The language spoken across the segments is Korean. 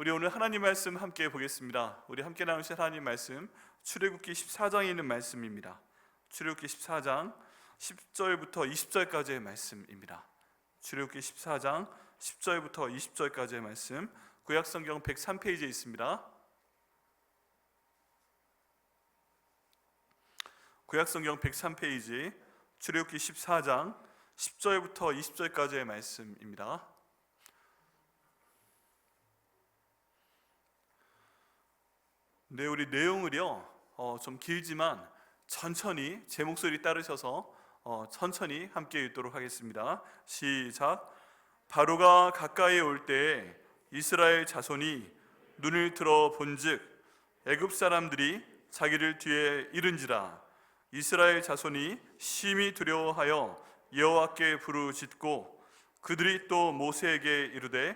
우리 오늘 하나님 말씀 함께 보겠습니다. 우리 함께 나누실 하나님 말씀 출애굽기 14장에 있는 말씀입니다. 출애굽기 14장 10절부터 20절까지의 말씀입니다. 출애굽기 14장 10절부터 20절까지의 말씀, 구약성경 103페이지에 있습니다. 구약성경 103페이지 출애굽기 14장 10절부터 20절까지의 말씀입니다. 네, 우리 내용을요 좀 길지만 천천히 제 목소리 따르셔서 천천히 함께 읽도록 하겠습니다. 시작. 바로가 가까이 올 때에 이스라엘 자손이 눈을 들어 본즉 애굽 사람들이 자기를 뒤에 이른지라. 이스라엘 자손이 심히 두려워하여 여호와께 부르짖고 그들이 또 모세에게 이르되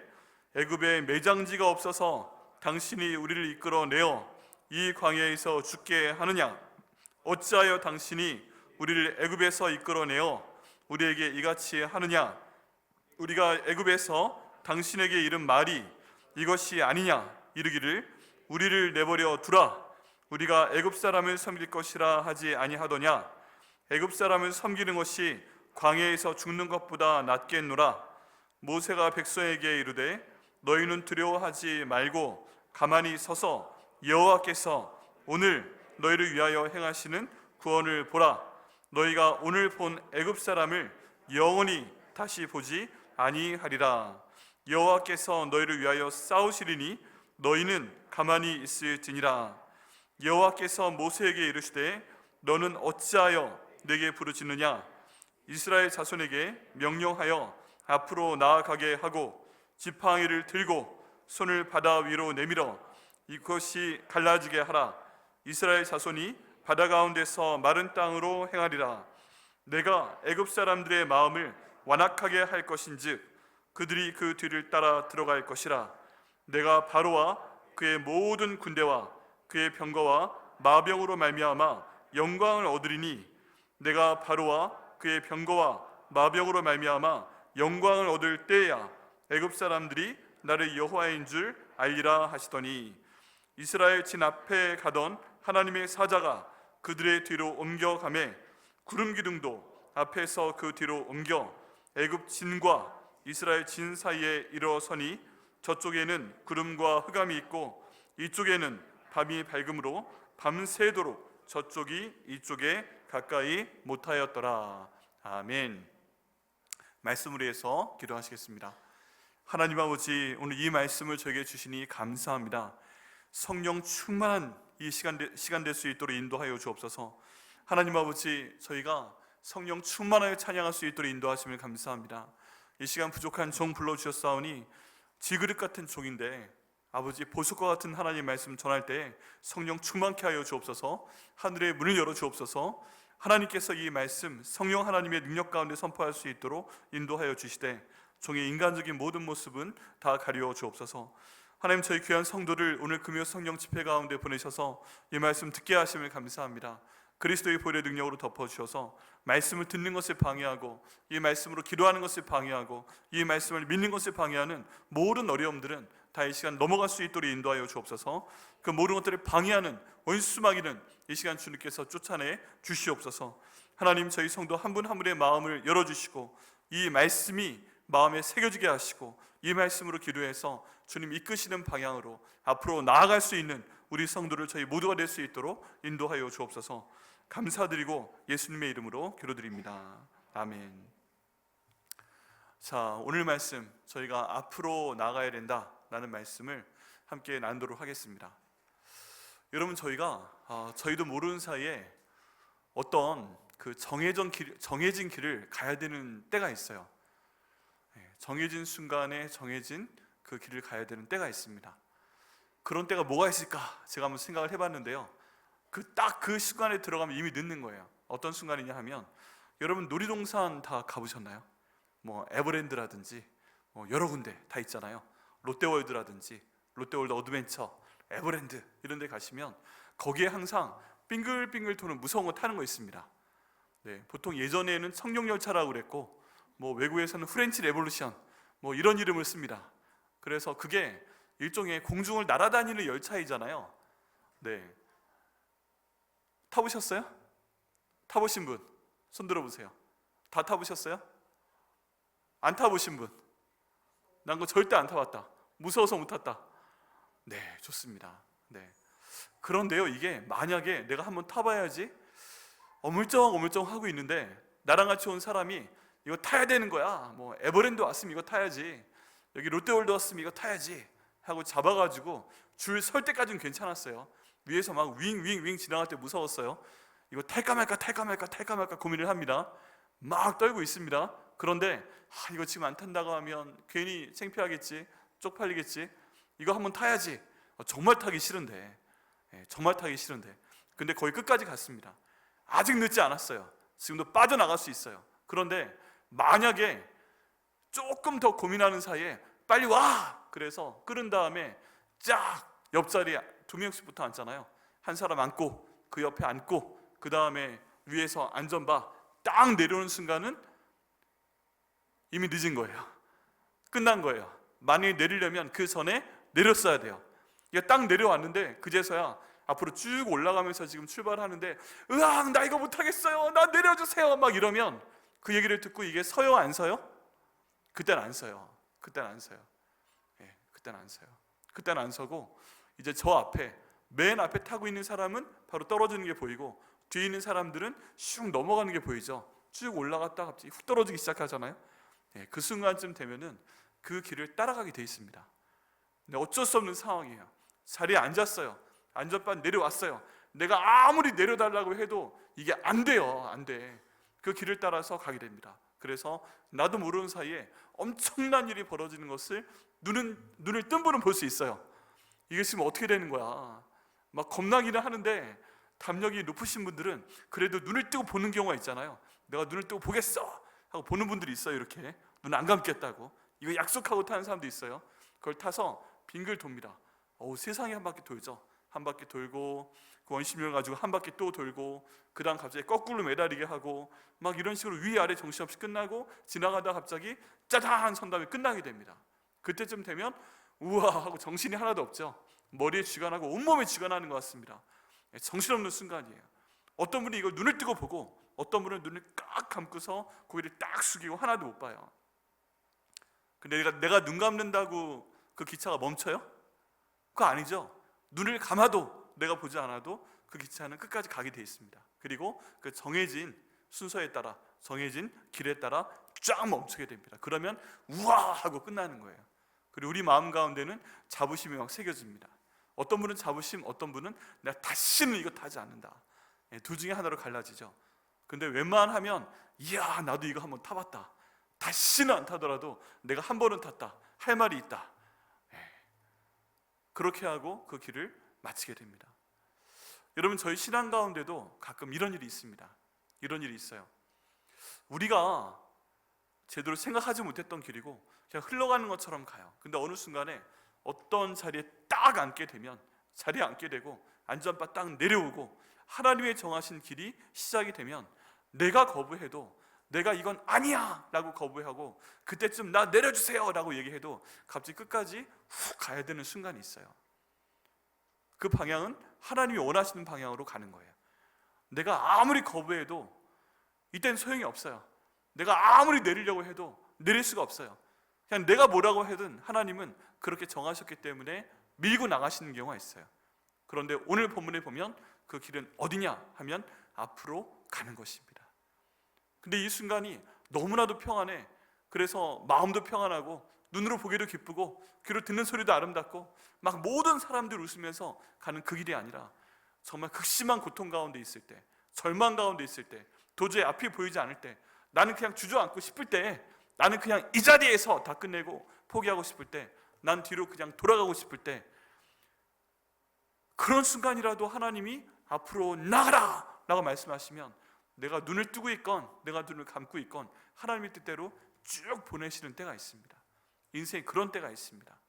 애굽에 매장지가 없어서 당신이 우리를 이끌어내어 이 광야에서 죽게 하느냐? 어찌하여 당신이 우리를 애굽에서 이끌어내어 우리에게 이같이 하느냐? 우리가 애굽에서 당신에게 이른 말이 이것이 아니냐? 이르기를 우리를 내버려 두라. 우리가 애굽 사람을 섬길 것이라 하지 아니하더냐? 애굽 사람을 섬기는 것이 광야에서 죽는 것보다 낫겠노라. 모세가 백성에게 이르되 너희는 두려워하지 말고 가만히 서서 여호와께서 오늘 너희를 위하여 행하시는 구원을 보라. 너희가 오늘 본 애굽 사람을 영원히 다시 보지 아니하리라. 여호와께서 너희를 위하여 싸우시리니 너희는 가만히 있을지니라. 여호와께서 모세에게 이르시되 너는 어찌하여 내게 부르짖느냐? 이스라엘 자손에게 명령하여 앞으로 나아가게 하고 지팡이를 들고 손을 바다 위로 내밀어 이것이 갈라지게 하라. 이스라엘 자손이 바다 가운데서 마른 땅으로 행하리라. 내가 애굽 사람들의 마음을 완악하게 할 것인즉 그들이 그 뒤를 따라 들어갈 것이라. 내가 바로와 그의 모든 군대와 그의 병거와 마병으로 말미암아 영광을 얻으리니 내가 바로와 그의 병거와 마병으로 말미암아 영광을 얻을 때야 애굽 사람들이 나를 여호와인 줄 알리라 하시더니 이스라엘 진 앞에 가던 하나님의 사자가 그들의 뒤로 옮겨가매 구름 기둥도 앞에서 그 뒤로 옮겨 애굽 진과 이스라엘 진 사이에 이르러서니 저쪽에는 구름과 흑암이 있고 이쪽에는 밤이 밝음으로 밤새도록 저쪽이 이쪽에 가까이 못하였더라. 아멘. 말씀을 위해서 기도하시겠습니다. 하나님 아버지, 오늘 이 말씀을 저에게 주시니 감사합니다. 성령 충만한 이 시간 될 수 있도록 인도하여 주옵소서. 하나님 아버지, 저희가 성령 충만하여 찬양할 수 있도록 인도하심을 감사합니다. 이 시간 부족한 종 불러주셨사오니 지그릇 같은 종인데 아버지, 보석과 같은 하나님 말씀 전할 때 성령 충만케 하여 주옵소서. 하늘의 문을 열어 주옵소서. 하나님께서 이 말씀 성령 하나님의 능력 가운데 선포할 수 있도록 인도하여 주시되 종의 인간적인 모든 모습은 다 가리워 주옵소서. 하나님, 저희 귀한 성도를 오늘 금요 성령 집회 가운데 보내셔서 이 말씀 듣게 하심을 감사합니다. 그리스도의 보혈의 능력으로 덮어주셔서 말씀을 듣는 것을 방해하고 이 말씀으로 기도하는 것을 방해하고 이 말씀을 믿는 것을 방해하는 모든 어려움들은 다 이 시간 넘어갈 수 있도록 인도하여 주옵소서. 그 모든 것들을 방해하는 원수 마귀는 이 시간 주님께서 쫓아내 주시옵소서. 하나님, 저희 성도 한 분 한 분의 마음을 열어주시고 이 말씀이 마음에 새겨지게 하시고 이 말씀으로 기도해서 주님 이끄시는 방향으로 앞으로 나아갈 수 있는 우리 성도를 저희 모두가 될 수 있도록 인도하여 주옵소서. 감사드리고 예수님의 이름으로 기도드립니다. 아멘. 자, 오늘 말씀 저희가 앞으로 나가야 된다라는 말씀을 함께 나누도록 하겠습니다. 여러분, 저희도 모르는 사이에 어떤 그 정해진 길을 가야 되는 때가 있어요. 정해진 순간에 정해진 그 길을 가야 되는 때가 있습니다. 그런 때가 뭐가 있을까? 제가 한번 생각을 해봤는데요. 딱 그 순간에 들어가면 이미 늦는 거예요. 어떤 순간이냐 하면, 여러분 놀이동산 다 가보셨나요? 뭐 에버랜드라든지 여러 군데 다 있잖아요. 롯데월드라든지 롯데월드 어드벤처, 에버랜드 이런 데 가시면 거기에 항상 빙글빙글 도는 무서운 거 타는 거 있습니다. 네, 보통 예전에는 청룡열차라고 그랬고 외국에서는 프렌치 레볼루션 이런 이름을 씁니다. 그래서 그게 일종의 공중을 날아다니는 열차이잖아요. 네, 타보셨어요? 타보신 분 손 들어보세요. 다 타보셨어요? 안 타보신 분? 난 그거 절대 안 타봤다. 무서워서 못 탔다. 네, 좋습니다. 네. 그런데요, 이게 만약에 내가 한번 타봐야지 어물쩡 하고 있는데 나랑 같이 온 사람이 이거 타야 되는 거야, 뭐 에버랜드 왔으면 이거 타야지, 여기 롯데월드 왔으면 이거 타야지 하고 잡아가지고 줄 설 때까지는 괜찮았어요. 위에서 막 윙 지나갈 때 무서웠어요. 이거 탈까 말까 고민을 합니다. 막 떨고 있습니다. 그런데 이거 지금 안 탄다고 하면 괜히 창피하겠지, 쪽팔리겠지, 이거 한번 타야지. 정말 타기 싫은데, 정말 타기 싫은데 근데 거의 끝까지 갔습니다. 아직 늦지 않았어요. 지금도 빠져나갈 수 있어요. 그런데 만약에 조금 더 고민하는 사이에 빨리 와! 그래서 끌은 다음에 쫙 옆자리에 2명씩부터 앉잖아요. 한 사람 앉고 그 옆에 앉고 그 다음에 위에서 안전바 딱 내려오는 순간은 이미 늦은 거예요. 끝난 거예요. 만약에 내리려면 그 전에 내렸어야 돼요. 이게 딱 내려왔는데 그제서야 앞으로 쭉 올라가면서 지금 출발하는데 으악, 나 이거 못하겠어요, 나 내려주세요 막 이러면 그 얘기를 듣고 이게 서요 안 서요? 그때는 안 서요. 그때는 안 서요. 그때는 안 서요. 그때는 안 서고 이제 저 앞에 맨 앞에 타고 있는 사람은 바로 떨어지는 게 보이고 뒤에 있는 사람들은 슉 넘어가는 게 보이죠. 쭉 올라갔다 갑자기 훅 떨어지기 시작하잖아요. 그 순간쯤 되면은 그 길을 따라가게 돼 있습니다. 근데 어쩔 수 없는 상황이에요. 자리에 앉았어요. 안전바 내려왔어요. 내가 아무리 내려달라고 해도 이게 안 돼요. 안 돼. 그 길을 따라서 가게 됩니다. 그래서 나도 모르는 사이에 엄청난 일이 벌어지는 것을 눈을 뜬 분은 볼 수 있어요. 이게 지금 어떻게 되는 거야, 막 겁나기는 하는데 담력이 높으신 분들은 그래도 눈을 뜨고 보는 경우가 있잖아요. 내가 눈을 뜨고 보겠어 하고 보는 분들이 있어요. 이렇게 눈 안 감겠다고 이거 약속하고 타는 사람도 있어요. 그걸 타서 빙글 돕니다. 세상에 한 바퀴 돌죠. 한 바퀴 돌고 그 원심력을 가지고 한 바퀴 또 돌고 그 다음 갑자기 거꾸로 매달리게 하고 막 이런 식으로 위아래 정신없이 끝나고 지나가다 갑자기 짜잔 선 다음에 끝나게 됩니다. 그때쯤 되면 우와 하고 정신이 하나도 없죠. 머리에 쥐가 나고 온몸에 쥐가 나는 것 같습니다. 정신없는 순간이에요. 어떤 분이 이걸 눈을 뜨고 보고 어떤 분은 눈을 꽉 감고서 고개를 딱 숙이고 하나도 못 봐요. 근데 내가 눈 감는다고 그 기차가 멈춰요? 그거 아니죠. 눈을 감아도 내가 보지 않아도 그 기차는 끝까지 가게 돼 있습니다. 그리고 그 정해진 순서에 따라 정해진 길에 따라 쫙 멈추게 됩니다. 그러면 우와 하고 끝나는 거예요. 그리고 우리 마음 가운데는 자부심이 막 새겨집니다. 어떤 분은 자부심, 어떤 분은 내가 다시는 이거 타지 않는다. 둘 중에 하나로 갈라지죠. 근데 웬만하면 이야 나도 이거 한번 타봤다, 다시는 안 타더라도 내가 한 번은 탔다 할 말이 있다. 그렇게 하고 그 길을 마치게 됩니다. 여러분, 저희 신앙 가운데도 가끔 이런 일이 있습니다. 이런 일이 있어요. 우리가 제대로 생각하지 못했던 길이고 그냥 흘러가는 것처럼 가요. 근데 어느 순간에 어떤 자리에 딱 앉게 되면 자리에 앉게 되고 안전바 딱 내려오고 하나님의 정하신 길이 시작이 되면 내가 거부해도 내가 이건 아니야 라고 거부하고 그때쯤 나 내려주세요 라고 얘기해도 갑자기 끝까지 훅 가야 되는 순간이 있어요. 그 방향은 하나님이 원하시는 방향으로 가는 거예요. 내가 아무리 거부해도 이때는 소용이 없어요. 내가 아무리 내리려고 해도 내릴 수가 없어요. 그냥 내가 뭐라고 하든 하나님은 그렇게 정하셨기 때문에 밀고 나가시는 경우가 있어요. 그런데 오늘 본문에 보면 그 길은 어디냐 하면 앞으로 가는 것입니다. 근데 이 순간이 너무나도 평안해. 그래서 마음도 평안하고 눈으로 보기도 기쁘고 귀로 듣는 소리도 아름답고 막 모든 사람들 웃으면서 가는 그 길이 아니라 정말 극심한 고통 가운데 있을 때, 절망 가운데 있을 때, 도저히 앞이 보이지 않을 때, 나는 그냥 주저앉고 싶을 때, 나는 그냥 이 자리에서 다 끝내고 포기하고 싶을 때, 난 뒤로 그냥 돌아가고 싶을 때, 그런 순간이라도 하나님이 앞으로 나가라 라고 말씀하시면 내가 눈을 뜨고 있건 내가 눈을 감고 있건 하나님의 뜻대로 쭉 보내시는 때가 있습니다. 인생에 그런 때가 있습니다.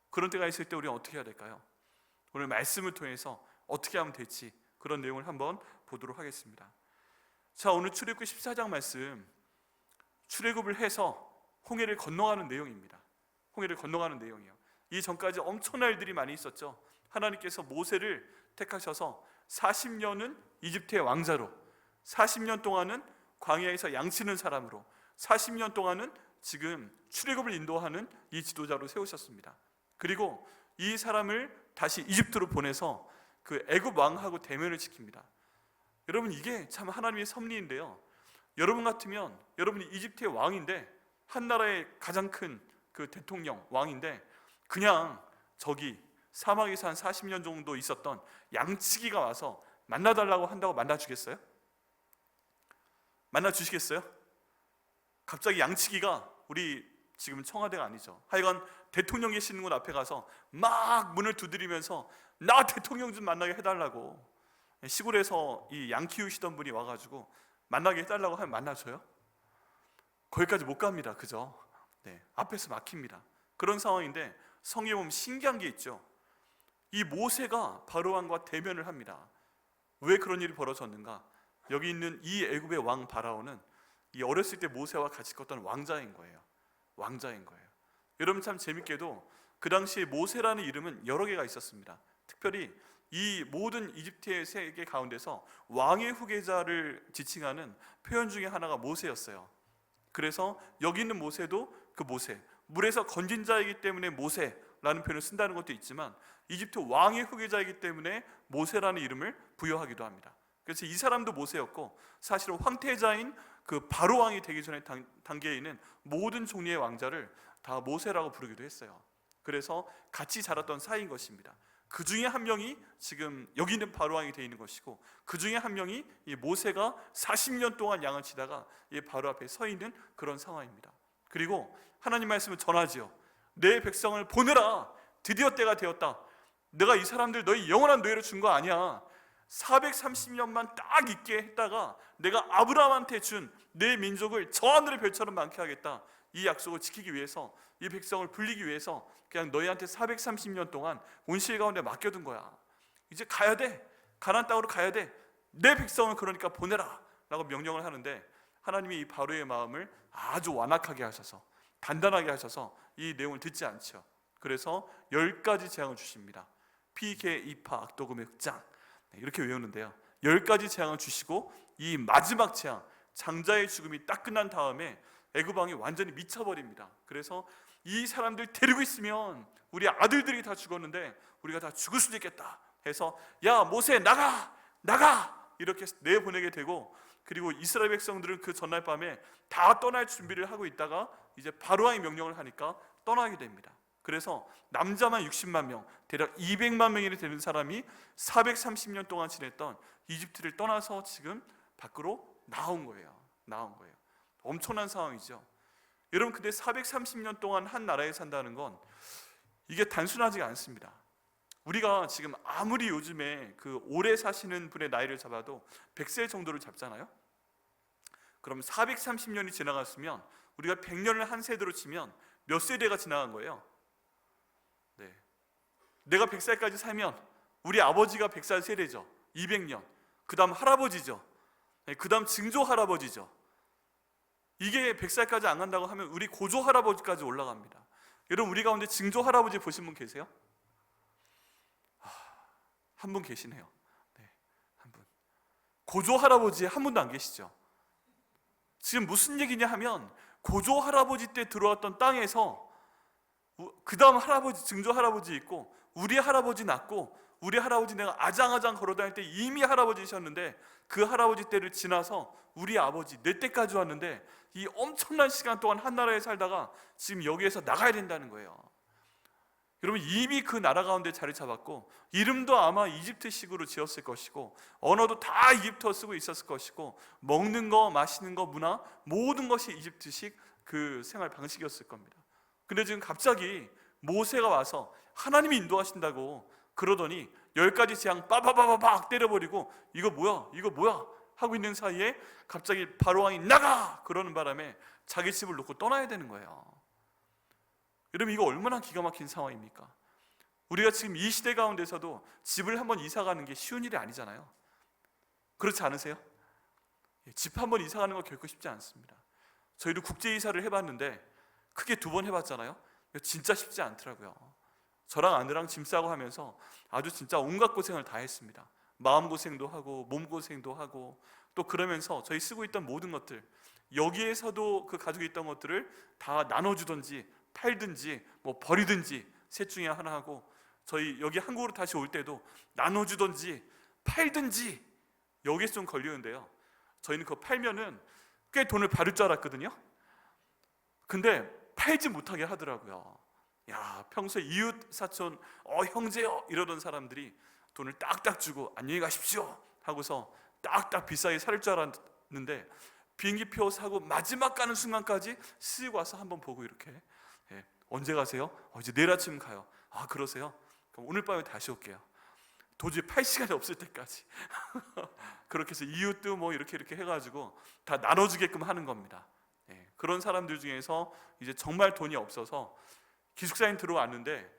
그런 때가 있을 때 우리는 어떻게 해야 될까요? 오늘 말씀을 통해서 어떻게 하면 될지 그런 내용을 한번 보도록 하겠습니다. 자, 오늘 출애굽기 14장 말씀, 출애굽을 해서 홍해를 건너가는 내용입니다. 홍해를 건너가는 내용이에요. 이 전까지 엄청난 일들이 많이 있었죠. 하나님께서 모세를 택하셔서 40년은 이집트의 왕자로, 40년 동안은 광야에서 양치는 사람으로, 40년 동안은 지금 출애굽을 인도하는 이 지도자로 세우셨습니다. 그리고 이 사람을 다시 이집트로 보내서 그 애굽 왕하고 대면을 시킵니다. 여러분, 이게 참 하나님의 섭리인데요. 여러분 같으면, 여러분이 이집트의 왕인데, 한 나라의 가장 큰 그 대통령 왕인데, 그냥 저기 사막에서 한 40년 정도 있었던 양치기가 와서 만나달라고 한다고 만나주겠어요? 만나주시겠어요? 갑자기 양치기가, 우리 지금 청와대가 아니죠, 하여간 대통령 계시는 곳 앞에 가서 막 문을 두드리면서 나 대통령 좀 만나게 해달라고, 시골에서 이 양 키우시던 분이 와가지고 만나게 해달라고 하면 만나줘요? 거기까지 못 갑니다. 그죠? 네, 앞에서 막힙니다. 그런 상황인데 성경에 보면 신기한 게 있죠. 이 모세가 바로왕과 대면을 합니다. 왜 그런 일이 벌어졌는가? 여기 있는 이 애굽의 왕 바라오는 이 어렸을 때 모세와 같이 컸던 왕자인 거예요. 왕자인 거예요. 여러분, 참 재밌게도 그 당시에 모세라는 이름은 여러 개가 있었습니다. 특별히 이 모든 이집트의 세계 가운데서 왕의 후계자를 지칭하는 표현 중에 하나가 모세였어요. 그래서 여기 있는 모세도 그 모세, 물에서 건진 자이기 때문에 모세라는 표현을 쓴다는 것도 있지만, 이집트 왕의 후계자이기 때문에 모세라는 이름을 부여하기도 합니다. 그래서 이 사람도 모세였고, 사실은 황태자인 그 바로 왕이 되기 전에 단계에 있는 모든 종류의 왕자를 다 모세라고 부르기도 했어요. 그래서 같이 자랐던 사이인 것입니다. 그 중에 한 명이 지금 여기 있는 바로 왕이 되어 있는 것이고, 그 중에 한 명이 이 모세가 40년 동안 양을 치다가 이 바로 앞에 서 있는 그런 상황입니다. 그리고 하나님 말씀을 전하지요. 내 백성을 보내라. 드디어 때가 되었다. 내가 이 사람들 너희 영원한 노예로 준 거 아니야. 430년만 딱 있게 했다가 내가 아브라함한테 준 내 민족을 저 하늘의 별처럼 많게 하겠다. 이 약속을 지키기 위해서, 이 백성을 불리기 위해서 그냥 너희한테 430년 동안 온실 가운데 맡겨둔 거야. 이제 가야 돼. 가나안 땅으로 가야 돼. 내 백성을 그러니까 보내라 라고 명령을 하는데, 하나님이 이 바로의 마음을 아주 완악하게 하셔서, 단단하게 하셔서 이 내용을 듣지 않죠. 그래서 10가지 재앙을 주십니다. 피개, 이파, 악독음의 흑장, 이렇게 외우는데요. 10가지 재앙을 주시고, 이 마지막 재앙, 장자의 죽음이 딱 끝난 다음에 애굽 왕이 완전히 미쳐버립니다. 그래서 이 사람들 데리고 있으면 우리 아들들이 다 죽었는데 우리가 다 죽을 수도 있겠다 해서, 야 모세 나가 이렇게 내보내게 되고, 그리고 이스라엘 백성들은 그 전날 밤에 다 떠날 준비를 하고 있다가 이제 바로왕이 명령을 하니까 떠나게 됩니다. 그래서 남자만 60만 명, 대략 200만 명이 되는 사람이 430년 동안 지냈던 이집트를 떠나서 지금 밖으로 나온 거예요. 엄청난 상황이죠. 여러분, 근데 430년 동안 한 나라에 산다는 건 이게 단순하지가 않습니다. 우리가 지금 아무리 요즘에 그 오래 사시는 분의 나이를 잡아도 100세 정도를 잡잖아요. 그럼 430년이 지나갔으면 우리가 100년을 한 세대로 치면 몇 세대가 지나간 거예요? 네. 내가 100살까지 살면 우리 아버지가 100살 세대죠. 200년. 그 다음 할아버지죠. 그 다음 증조 할아버지죠. 이게 100살까지 안 간다고 하면 우리 고조 할아버지까지 올라갑니다. 여러분, 우리 가운데 증조 할아버지 보신 분 계세요? 한 분 계시네요. 네, 한 분. 고조 할아버지 한 분도 안 계시죠? 지금 무슨 얘기냐 하면, 고조 할아버지 때 들어왔던 땅에서 그 다음 할아버지, 증조 할아버지 있고, 우리 할아버지 낳고, 우리 할아버지 내가 아장아장 걸어다닐 때 이미 할아버지셨는데, 그 할아버지 때를 지나서 우리 아버지 내 때까지 왔는데, 이 엄청난 시간 동안 한 나라에 살다가 지금 여기에서 나가야 된다는 거예요. 여러분, 이미 그 나라 가운데 자리 잡았고, 이름도 아마 이집트식으로 지었을 것이고, 언어도 다 이집트어 쓰고 있었을 것이고, 먹는 거, 마시는 거, 문화, 모든 것이 이집트식 그 생활 방식이었을 겁니다. 근데 지금 갑자기 모세가 와서 하나님이 인도하신다고 그러더니 10가지 재앙 빠바바바박 때려버리고, 이거 뭐야 하고 있는 사이에 갑자기 바로왕이 나가! 그러는 바람에 자기 집을 놓고 떠나야 되는 거예요. 여러분, 이거 얼마나 기가 막힌 상황입니까? 우리가 지금 이 시대 가운데서도 집을 한번 이사 가는 게 쉬운 일이 아니잖아요. 그렇지 않으세요? 집 한번 이사 가는 거 결코 쉽지 않습니다. 저희도 국제 이사를 해봤는데 크게 2번 해봤잖아요. 진짜 쉽지 않더라고요. 저랑 아내랑 짐 싸고 하면서 아주 진짜 온갖 고생을 다 했습니다. 마음고생도 하고 몸고생도 하고, 또 그러면서 저희 쓰고 있던 모든 것들, 여기에서도 그 가지고 있던 것들을 다 나눠주든지 팔든지 뭐 버리든지 셋 중에 하나 하고, 저희 여기 한국으로 다시 올 때도 나눠주든지 팔든지 여기에 좀 걸리는데요, 저희는 그거 팔면은 꽤 돈을 받을 줄 알았거든요. 근데 팔지 못하게 하더라고요. 야, 평소에 이웃 사촌 형제요 이러던 사람들이 돈을 딱딱 주고 안녕히 가십시오 하고서 딱딱 비싸게 살 줄 알았는데, 비행기표 사고 마지막 가는 순간까지 쓱 와서 한번 보고 이렇게, 예, 언제 가세요? 이제 내일 아침 가요. 아, 그러세요? 그럼 오늘 밤에 다시 올게요. 도저히 팔 시간이 없을 때까지 그렇게 해서 이웃도 뭐 이렇게 해가지고 다 나눠주게끔 하는 겁니다. 예, 그런 사람들 중에서 이제 정말 돈이 없어서 기숙사에 들어왔는데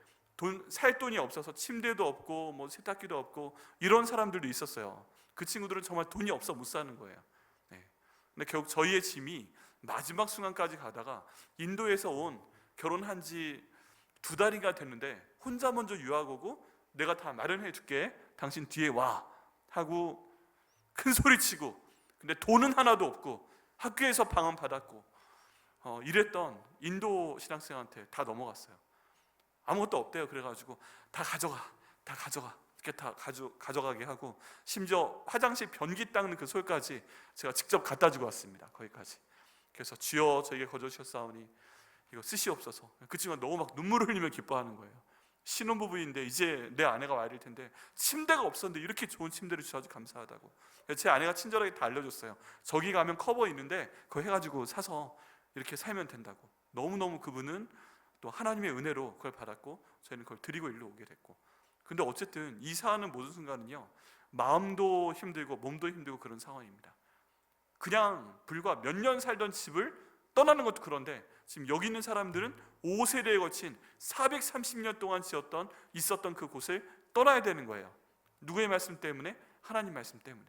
살 돈이 없어서 침대도 없고 뭐 세탁기도 없고 이런 사람들도 있었어요. 그 친구들은 정말 돈이 없어 못 사는 거예요. 네. 근데 결국 저희의 짐이 마지막 순간까지 가다가 인도에서 온, 결혼한 지 2달인가 됐는데 혼자 먼저 유학 오고 내가 다 마련해 줄게, 당신 뒤에 와 하고 큰 소리 치고, 근데 돈은 하나도 없고 학교에서 방은 받았고 이랬던 인도 신학생한테 다 넘어갔어요. 아무것도 없대요. 그래가지고 다 가져가 이렇게 다 가져가게 하고, 심지어 화장실 변기 닦는 그 솔까지 제가 직접 갖다 주고 왔습니다. 거기까지. 그래서 주여 저에게 거저주셨사오니 이거 쓰시옵소서. 그 친구가 너무 막 눈물을 흘리며 기뻐하는 거예요. 신혼부부인데 이제 내 아내가 와야 될 텐데 침대가 없었는데 이렇게 좋은 침대를 주셔서 감사하다고. 제 아내가 친절하게 다 알려줬어요. 저기 가면 커버 있는데 그거 해가지고 사서 이렇게 살면 된다고. 너무너무 그분은 또 하나님의 은혜로 그걸 받았고 저희는 그걸 드리고 일로 오게 됐고. 근데 어쨌든 이사하는 모든 순간은요, 마음도 힘들고 몸도 힘들고 그런 상황입니다. 그냥 불과 몇 년 살던 집을 떠나는 것도 그런데, 지금 여기 있는 사람들은 5세대에 거친 430년 동안 있었던 그 곳을 떠나야 되는 거예요. 누구의 말씀 때문에? 하나님 말씀 때문에.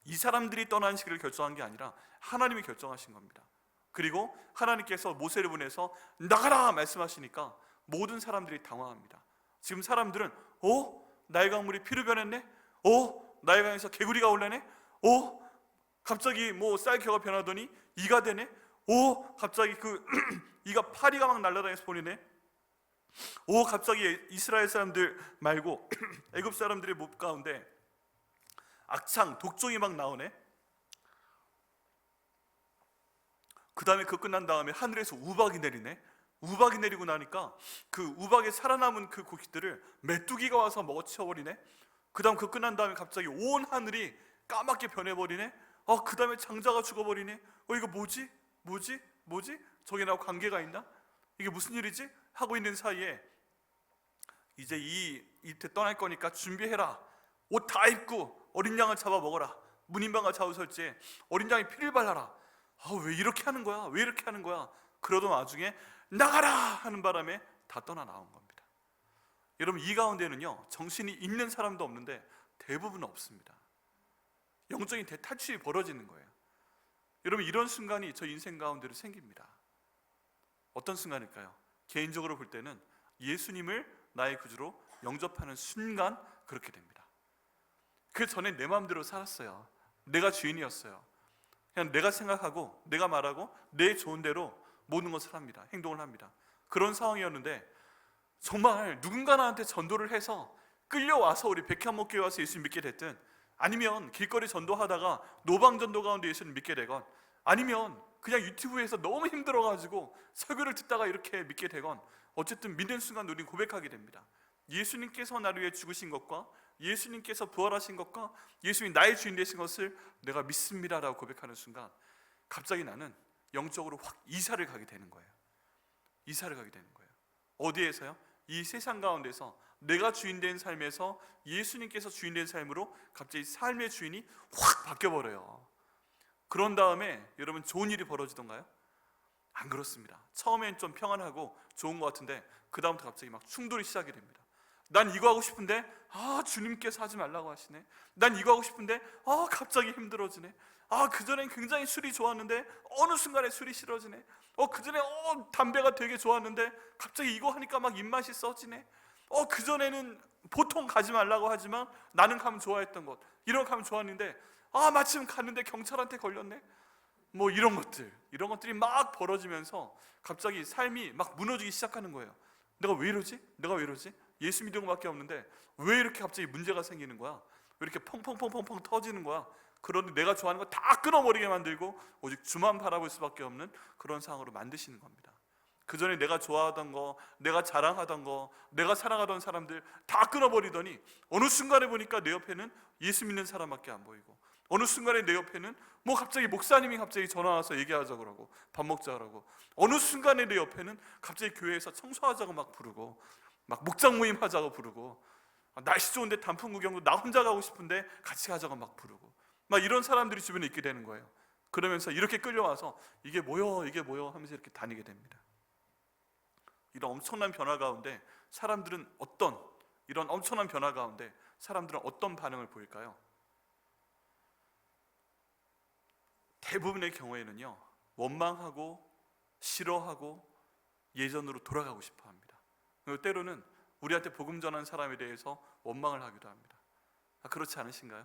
이 사람들이 떠나는 시기를 결정한 게 아니라 하나님이 결정하신 겁니다. 그리고 하나님께서 모세를 보내서 나가라 말씀하시니까 모든 사람들이 당황합니다. 지금 사람들은 나일 강물이 피로 변했네? 나일 강에서 개구리가 올라네? 갑자기 뭐 쌀겨가 변하더니 이가 되네? 갑자기 그 이가 파리가 막 날아다니면서 보이네? 갑자기 이스라엘 사람들 말고 애굽 사람들의 몸 가운데 악창, 독종이 막 나오네? 그 다음에 그거 끝난 다음에 하늘에서 우박이 내리네? 우박이 내리고 나니까 그 우박에 살아남은 그 고기들을 메뚜기가 와서 먹어치워버리네? 그 다음 그거 끝난 다음에 갑자기 온 하늘이 까맣게 변해버리네? 그 다음에 장자가 죽어버리네? 이거 뭐지? 저게 나하고 관계가 있나? 이게 무슨 일이지? 하고 있는 사이에 이제 이때 떠날 거니까 준비해라. 옷 다 입고 어린 양을 잡아 먹어라. 문인방과 좌우설지에 어린 양이 피를 발라라. 왜 이렇게 하는 거야? 왜 이렇게 하는 거야? 그러던 와중에 나가라 하는 바람에 다 떠나 나온 겁니다. 여러분, 이 가운데는요, 정신이 있는 사람도 없는데 대부분 없습니다. 영적인 대탈출이 벌어지는 거예요. 여러분, 이런 순간이 저 인생 가운데로 생깁니다. 어떤 순간일까요? 개인적으로 볼 때는 예수님을 나의 구주로 영접하는 순간 그렇게 됩니다. 그 전에 내 마음대로 살았어요. 내가 주인이었어요. 그냥 내가 생각하고 내가 말하고 내 좋은 대로 모든 것을 합니다. 행동을 합니다. 그런 상황이었는데 정말 누군가 나한테 전도를 해서 끌려와서 우리 백현목교회 와서 예수님 믿게 됐든, 아니면 길거리 전도하다가 노방전도 가운데 예수님 믿게 되건, 아니면 그냥 유튜브에서 너무 힘들어가지고 설교를 듣다가 이렇게 믿게 되건, 어쨌든 믿는 순간 우리는 고백하게 됩니다. 예수님께서 나를 위해 죽으신 것과 예수님께서 부활하신 것과 예수님이 나의 주인 되신 것을 내가 믿습니다라고 고백하는 순간 갑자기 나는 영적으로 확 이사를 가게 되는 거예요. 이사를 가게 되는 거예요. 어디에서요? 이 세상 가운데서 내가 주인 된 삶에서 예수님께서 주인 된 삶으로 갑자기 삶의 주인이 확 바뀌어버려요. 그런 다음에 여러분, 좋은 일이 벌어지던가요? 안 그렇습니다. 처음엔 좀 평안하고 좋은 것 같은데 그 다음부터 갑자기 막 충돌이 시작이 됩니다. 난 이거 하고 싶은데 주님께서 하지 말라고 하시네. 난 이거 하고 싶은데 갑자기 힘들어지네. 그전엔 굉장히 술이 좋았는데 어느 순간에 술이 싫어지네. 그전에 담배가 되게 좋았는데 갑자기 이거 하니까 막 입맛이 써지네. 그전에는 보통 가지 말라고 하지만 나는 가면 좋아했던 곳, 이런 거 가면 좋았는데 마침 갔는데 경찰한테 걸렸네. 뭐 이런 것들이 막 벌어지면서 갑자기 삶이 막 무너지기 시작하는 거예요. 내가 왜 이러지? 예수 믿은 것밖에 없는데 왜 이렇게 갑자기 문제가 생기는 거야? 왜 이렇게 펑펑펑펑펑 터지는 거야? 그런데 내가 좋아하는 거 다 끊어버리게 만들고 오직 주만 바라볼 수밖에 없는 그런 상황으로 만드시는 겁니다. 그 전에 내가 좋아하던 거, 내가 자랑하던 거, 내가 사랑하던 사람들 다 끊어버리더니 어느 순간에 보니까 내 옆에는 예수 믿는 사람밖에 안 보이고, 어느 순간에 내 옆에는 갑자기 목사님이 갑자기 전화 와서 얘기하자고 그러고 밥 먹자고, 어느 순간에 내 옆에는 갑자기 교회에서 청소하자고 막 부르고, 막 목장 모임 하자고 부르고, 날씨 좋은데 단풍 구경도 나 혼자 가고 싶은데 같이 가자고 막 부르고, 막 이런 사람들이 주변에 있게 되는 거예요. 그러면서 이렇게 끌려와서 이게 뭐요 하면서 이렇게 다니게 됩니다. 이런 엄청난 변화 가운데 사람들은 어떤 반응을 보일까요? 대부분의 경우에는요, 원망하고 싫어하고 예전으로 돌아가고 싶어 합니다. 그리고 때로는 우리한테 복음 전한 사람에 대해서 원망을 하기도 합니다. 그렇지 않으신가요?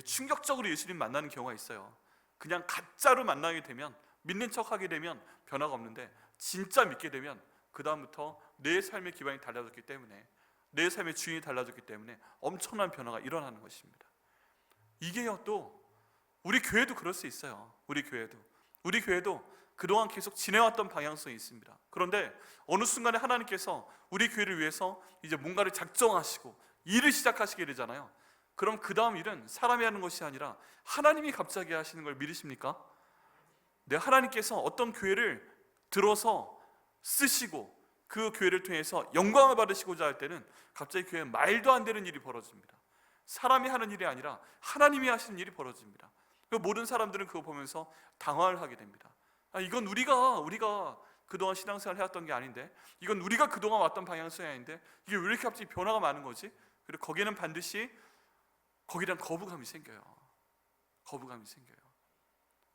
충격적으로 예수님 만나는 경우가 있어요. 그냥 가짜로 만나게 되면, 믿는 척하게 되면 변화가 없는데, 진짜 믿게 되면 그 다음부터 내 삶의 기반이 달라졌기 때문에, 내 삶의 주인이 달라졌기 때문에 엄청난 변화가 일어나는 것입니다. 이게요, 또 우리 교회도 그럴 수 있어요. 우리 교회도 그동안 계속 지내왔던 방향성이 있습니다. 그런데 어느 순간에 하나님께서 우리 교회를 위해서 이제 뭔가를 작정하시고 일을 시작하시게 되잖아요. 그럼 그 다음 일은 사람이 하는 것이 아니라 하나님이 갑자기 하시는 걸 믿으십니까? 네, 하나님께서 어떤 교회를 들어서 쓰시고 그 교회를 통해서 영광을 받으시고자 할 때는 갑자기 교회에 말도 안 되는 일이 벌어집니다. 사람이 하는 일이 아니라 하나님이 하시는 일이 벌어집니다. 모든 사람들은 그거 보면서 당황을 하게 됩니다. 이건 우리가 그동안 신앙생활 해왔던 게 아닌데, 이건 우리가 그동안 왔던 방향성이 아닌데, 이게 왜 이렇게 갑자기 변화가 많은 거지? 그리고 거기에는 반드시 거기에 거부감이 생겨요.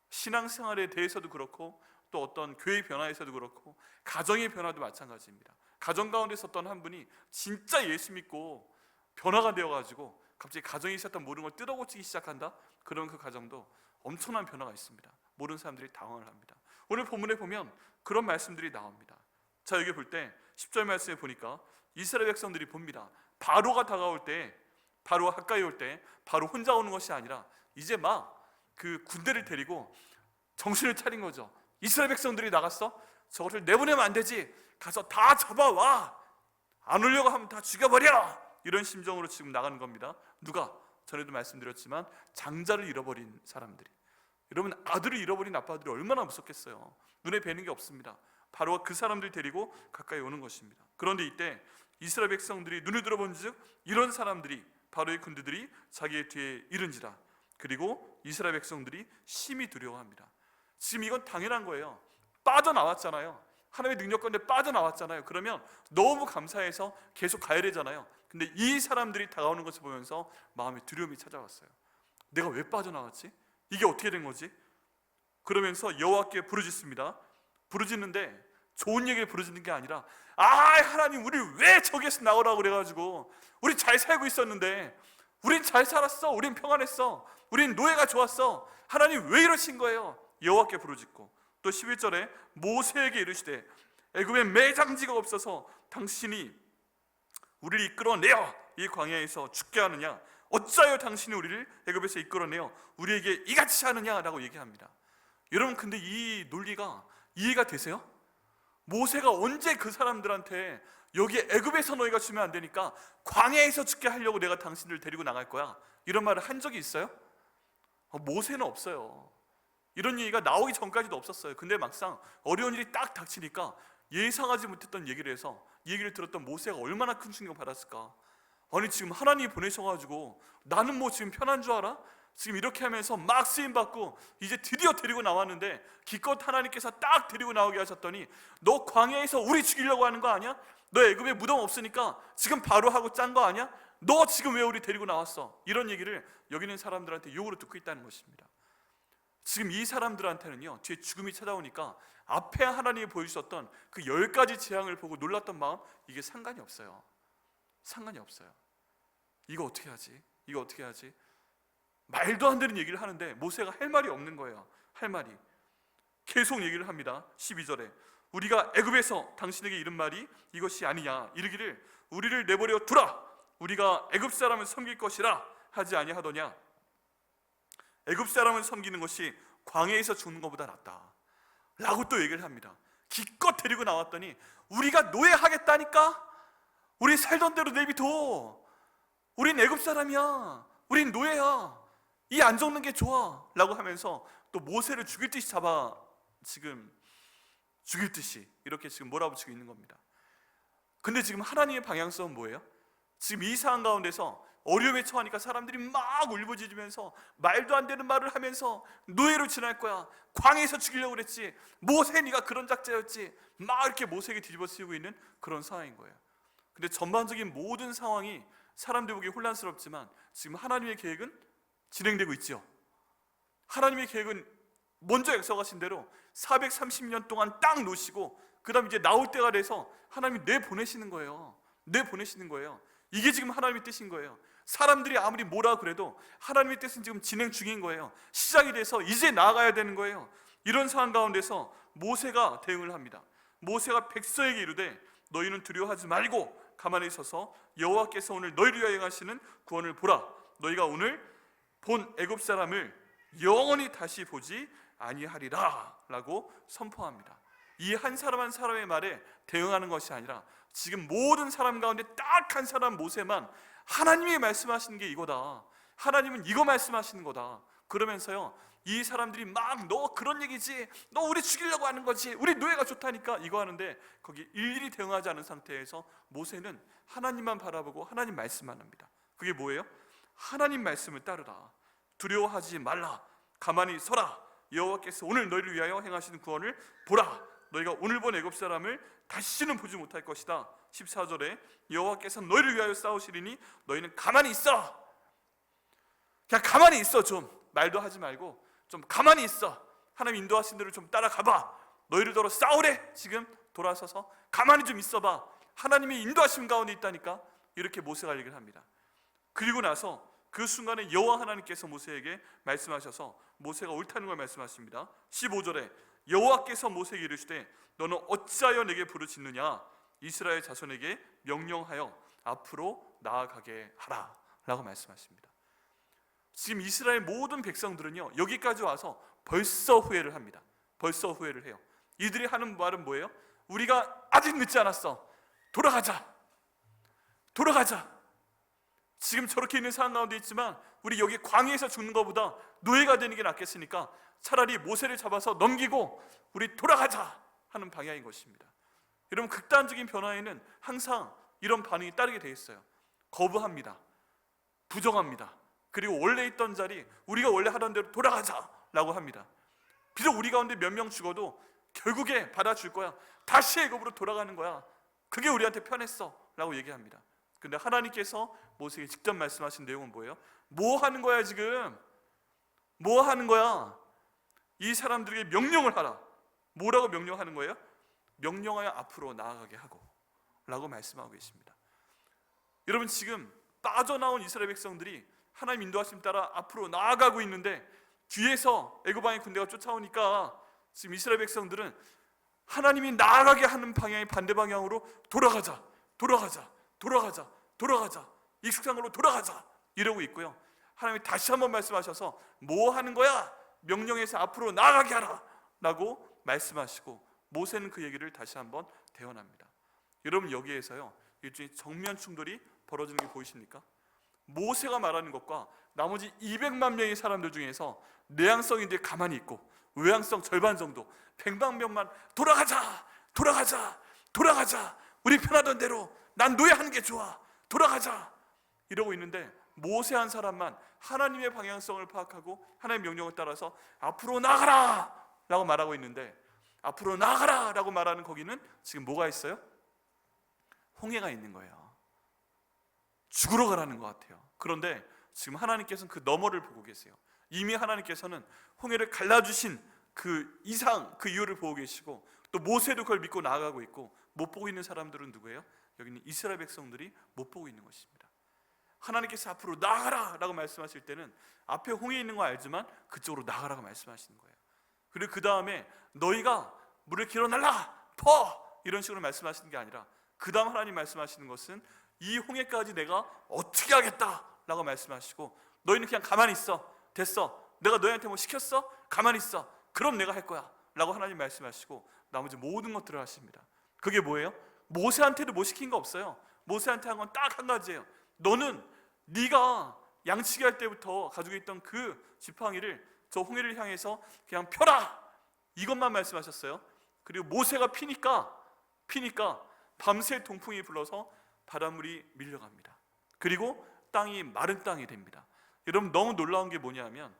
신앙생활에 대해서도 그렇고, 또 어떤 교회의 변화에서도 그렇고, 가정의 변화도 마찬가지입니다. 가정 가운데 있었던 한 분이 진짜 예수 믿고 변화가 되어가지고 갑자기 가정에 있었던 모든 걸 뜯어고치기 시작한다? 그러면 그 가정도 엄청난 변화가 있습니다. 모든 사람들이 당황을 합니다. 오늘 본문에 보면 그런 말씀들이 나옵니다. 자, 여기 볼 때 10절 말씀에 보니까 이스라엘 백성들이 봅니다. 바로가 다가올 때, 바로가 가까이 올 때 바로 혼자 오는 것이 아니라 이제 막 그 군대를 데리고 정신을 차린 거죠. 이스라엘 백성들이 나갔어? 저것을 내보내면 안 되지. 가서 다 잡아와. 안 오려고 하면 다 죽여버려. 이런 심정으로 지금 나가는 겁니다. 누가? 전에도 말씀드렸지만 장자를 잃어버린 사람들이. 여러분, 아들을 잃어버린 아빠들이 얼마나 무섭겠어요. 눈에 뵈는 게 없습니다. 바로가 그 사람들 데리고 가까이 오는 것입니다. 그런데 이때 이스라엘 백성들이 눈을 들어본즉 이런 사람들이, 바로의 군대들이 자기의 뒤에 이른지라. 그리고 이스라엘 백성들이 심히 두려워합니다. 지금 이건 당연한 거예요. 빠져나왔잖아요. 하나님의 능력 가운데 빠져나왔잖아요. 그러면 너무 감사해서 계속 가야 되잖아요. 근데 이 사람들이 다가오는 것을 보면서 마음에 두려움이 찾아왔어요. 내가 왜 빠져나왔지? 이게 어떻게 된 거지? 그러면서 여호와께 부르짖습니다. 부르짖는데 좋은 얘기를 부르짖는 게 아니라, 하나님, 우리 왜 저기에서 나오라고 그래가지고, 우리 잘 살고 있었는데, 우린 잘 살았어, 우린 평안했어, 우린 노예가 좋았어, 하나님 왜 이러신 거예요? 여호와께 부르짖고, 또 11절에 모세에게 이르시되 애굽에 매장지가 없어서 당신이 우리를 이끌어내어 이 광야에서 죽게 하느냐? 어찌하여 당신이 우리를 애굽에서 이끌어내어 우리에게 이같이 하느냐라고 얘기합니다. 여러분, 근데 이 논리가 이해가 되세요? 모세가 언제 그 사람들한테 여기 애굽에서 너희가 주면 안 되니까 광야에서 죽게 하려고 내가 당신들 데리고 나갈 거야, 이런 말을 한 적이 있어요? 모세는 없어요. 이런 얘기가 나오기 전까지도 없었어요. 근데 막상 어려운 일이 딱 닥치니까 예상하지 못했던 얘기를 해서, 얘기를 들었던 모세가 얼마나 큰 충격을 받았을까. 아니, 지금 하나님이 보내셔가지고 나는 뭐 지금 편한 줄 알아? 지금 이렇게 하면서 막 쓰임받고 이제 드디어 데리고 나왔는데, 기껏 하나님께서 딱 데리고 나오게 하셨더니 너 광야에서 우리 죽이려고 하는 거 아니야? 너 애굽에 무덤 없으니까 지금 바로 하고 짠 거 아니야? 너 지금 왜 우리 데리고 나왔어? 이런 얘기를 여기 있는 사람들한테 욕으로 듣고 있다는 것입니다. 지금 이 사람들한테는요, 뒤에 죽음이 찾아오니까 앞에 하나님이 보여주셨던 그 10가지 재앙을 보고 놀랐던 마음, 이게 상관이 없어요. 상관이 없어요. 이거 어떻게 하지? 이거 어떻게 하지? 말도 안 되는 얘기를 하는데 모세가 할 말이 없는 거예요. 할 말이. 계속 얘기를 합니다. 12절에 우리가 애굽에서 당신에게 이른 말이 이것이 아니냐, 이르기를 우리를 내버려 두라, 우리가 애굽 사람을 섬길 것이라 하지 아니하더냐. 애굽 사람을 섬기는 것이 광야에서 죽는 것보다 낫다 라고 또 얘기를 합니다. 기껏 데리고 나왔더니 우리가 노예하겠다니까? 우리 살던 대로 내비둬. 우린 애굽 사람이야. 우린 노예야. 이 안 적는 게 좋아 라고 하면서 또 모세를 죽일 듯이 지금 죽일 듯이 이렇게 지금 몰아붙이고 있는 겁니다. 근데 지금 하나님의 방향성은 뭐예요? 지금 이 상황 가운데서 어려움에 처하니까 사람들이 막 울부짖으면서 말도 안 되는 말을 하면서 노예로 지날 거야, 광야에서 죽이려고 그랬지, 모세 네가 그런 작자였지, 막 이렇게 모세에게 뒤집어 쓰이고 있는 그런 상황인 거예요. 근데 전반적인 모든 상황이 사람들 보기에 혼란스럽지만 지금 하나님의 계획은 진행되고 있죠. 하나님의 계획은 먼저 약속하신 대로 430년 동안 딱 놓으시고 그 다음 이제 나올 때가 돼서 하나님이 내보내시는 거예요. 내보내시는 거예요. 이게 지금 하나님의 뜻인 거예요. 사람들이 아무리 뭐라 그래도 하나님의 뜻은 지금 진행 중인 거예요. 시작이 돼서 이제 나아가야 되는 거예요. 이런 상황 가운데서 모세가 대응을 합니다. 모세가 백성에게 이르되 너희는 두려워하지 말고 가만히 서서 여호와께서 오늘 너희를 위하여 행하시는 구원을 보라. 너희가 오늘 본 애굽 사람을 영원히 다시 보지 아니하리라 라고 선포합니다. 이 한 사람 한 사람의 말에 대응하는 것이 아니라 지금 모든 사람 가운데 딱 한 사람 모세만 하나님이 말씀하시는 게 이거다, 하나님은 이거 말씀하시는 거다 그러면서요, 이 사람들이 막 너 그런 얘기지, 너 우리 죽이려고 하는 거지, 우리 노예가 좋다니까 이거 하는데 거기 일일이 대응하지 않은 상태에서 모세는 하나님만 바라보고 하나님 말씀만 합니다. 그게 뭐예요? 하나님 말씀을 따르라. 두려워하지 말라. 가만히 서라. 여호와께서 오늘 너희를 위하여 행하시는 구원을 보라. 너희가 오늘 본 애굽 사람을 다시는 보지 못할 것이다. 14절에 여호와께서 너희를 위하여 싸우시리니 너희는 가만히 있어. 그냥 가만히 있어. 좀 말도 하지 말고 좀 가만히 있어. 하나님 인도하신 대로 좀 따라가봐. 너희를 더러 싸우래. 지금 돌아서서 가만히 좀 있어봐. 하나님이 인도하심 가운데 있다니까. 이렇게 모세가 얘기를 합니다. 그리고 나서 그 순간에 여호와 하나님께서 모세에게 말씀하셔서 모세가 옳다는 걸 말씀하십니다. 15절에 여호와께서 모세에게 이르시되 너는 어찌하여 내게 부르짖느냐, 이스라엘 자손에게 명령하여 앞으로 나아가게 하라 라고 말씀하십니다. 지금 이스라엘 모든 백성들은요, 여기까지 와서 벌써 후회를 합니다. 벌써 후회를 해요. 이들이 하는 말은 뭐예요? 우리가 아직 늦지 않았어. 돌아가자. 돌아가자. 지금 저렇게 있는 상황 가운데 있지만 우리 여기 광야에서 죽는 것보다 노예가 되는 게 낫겠으니까 차라리 모세를 잡아서 넘기고 우리 돌아가자 하는 방향인 것입니다. 여러분, 극단적인 변화에는 항상 이런 반응이 따르게 돼 있어요. 거부합니다. 부정합니다. 그리고 원래 있던 자리, 우리가 원래 하던 대로 돌아가자라고 합니다. 비록 우리 가운데 몇 명 죽어도 결국에 받아줄 거야. 다시 애굽으로 돌아가는 거야. 그게 우리한테 편했어 라고 얘기합니다. 근데 하나님께서 모세에게 직접 말씀하신 내용은 뭐예요? 뭐 하는 거야 지금? 뭐 하는 거야? 이 사람들에게 명령을 하라. 뭐라고 명령하는 거예요? 명령하여 앞으로 나아가게 하고 라고 말씀하고 계십니다. 여러분, 지금 빠져나온 이스라엘 백성들이 하나님 인도하심 따라 앞으로 나아가고 있는데 뒤에서 애굽 왕의 군대가 쫓아오니까 지금 이스라엘 백성들은 하나님이 나아가게 하는 방향의 반대 방향으로 돌아가자, 돌아가자, 돌아가자, 돌아가자, 익숙한 걸로 돌아가자 이러고 있고요. 하나님이 다시 한번 말씀하셔서 뭐 하는 거야? 명령해서 앞으로 나아가게 하라 라고 말씀하시고 모세는 그 얘기를 다시 한번 대언합니다. 여러분, 여기에서요, 일종의 정면 충돌이 벌어지는 게 보이십니까? 모세가 말하는 것과 나머지 200만 명의 사람들 중에서 내향성인데 가만히 있고 외향성 절반 정도 100만 명만 돌아가자, 돌아가자, 돌아가자, 우리 편하던 대로, 난 노예하는 게 좋아, 돌아가자 이러고 있는데 모세 한 사람만 하나님의 방향성을 파악하고 하나님의 명령을 따라서 앞으로 나가라 라고 말하고 있는데, 앞으로 나가라 라고 말하는 거기는 지금 뭐가 있어요? 홍해가 있는 거예요. 죽으러 가라는 것 같아요. 그런데 지금 하나님께서는 그 너머를 보고 계세요. 이미 하나님께서는 홍해를 갈라주신 그 이상, 그 이유를 보고 계시고, 또 모세도 그걸 믿고 나아가고 있고, 못 보고 있는 사람들은 누구예요? 여기는 이스라엘 백성들이 못 보고 있는 것입니다. 하나님께서 앞으로 나아가라 라고 말씀하실 때는 앞에 홍해 있는 거 알지만 그쪽으로 나아가라고 말씀하시는 거예요. 그리고 그 다음에 너희가 물을 길어날라 퍼 이런 식으로 말씀하시는 게 아니라, 그 다음 하나님 말씀하시는 것은 이 홍해까지 내가 어떻게 하겠다 라고 말씀하시고, 너희는 그냥 가만히 있어. 됐어. 내가 너희한테 뭐 시켰어? 가만히 있어. 그럼 내가 할 거야 라고 하나님 말씀하시고, 나머지 모든 것들을 하십니다. 그게 뭐예요? 모세한테도 뭐 시킨 거 없어요. 모세한테 한 건 딱 한 가지예요. 너는 네가 양치기 할 때부터 가지고 있던 그 지팡이를 저 홍해를 향해서 그냥 펴라, 이것만 말씀하셨어요. 그리고 모세가 피니까 밤새 동풍이 불어서 바닷물이 밀려갑니다. 그리고 땅이 마른 땅이 됩니다. 여러분, 너무 놀라운 게 뭐냐면,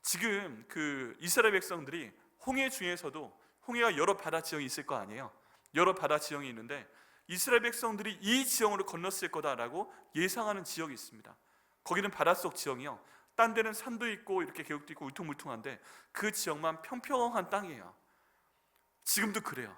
지금 그 이스라엘 백성들이 홍해 중에서도 홍해가 여러 바다 지형이 있을 거 아니에요. 여러 바다 지형이 있는데 이스라엘 백성들이 이 지형으로 건넜을 거다라고 예상하는 지역이 있습니다. 거기는 바닷속 지형이요, 딴 데는 산도 있고 이렇게 계곡도 있고 울퉁불퉁한데 그 지역만 평평한 땅이에요. 지금도 그래요.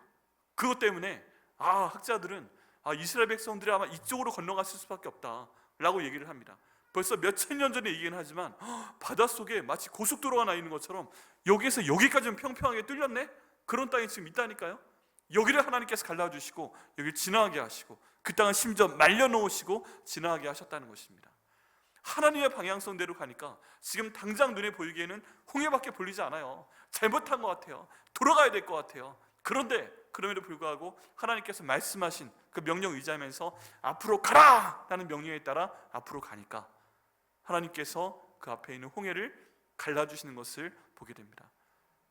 그것 때문에 학자들은 이스라엘 백성들이 아마 이쪽으로 건너갔을 수밖에 없다라고 얘기를 합니다. 벌써 몇천 년 전에 얘기는 하지만 바닷속에 마치 고속도로가 나 있는 것처럼 여기에서 여기까지는 평평하게 뚫렸네? 그런 땅이 지금 있다니까요. 여기를 하나님께서 갈라주시고 여기를 지나가게 하시고, 그 땅은 심지어 말려놓으시고 지나가게 하셨다는 것입니다. 하나님의 방향성대로 가니까 지금 당장 눈에 보이기에는 홍해밖에 보이지 않아요. 잘못한 것 같아요. 돌아가야 될 것 같아요. 그런데 그럼에도 불구하고 하나님께서 말씀하신 그 명령 의지하면서 앞으로 가라! 라는 명령에 따라 앞으로 가니까 하나님께서 그 앞에 있는 홍해를 갈라주시는 것을 보게 됩니다.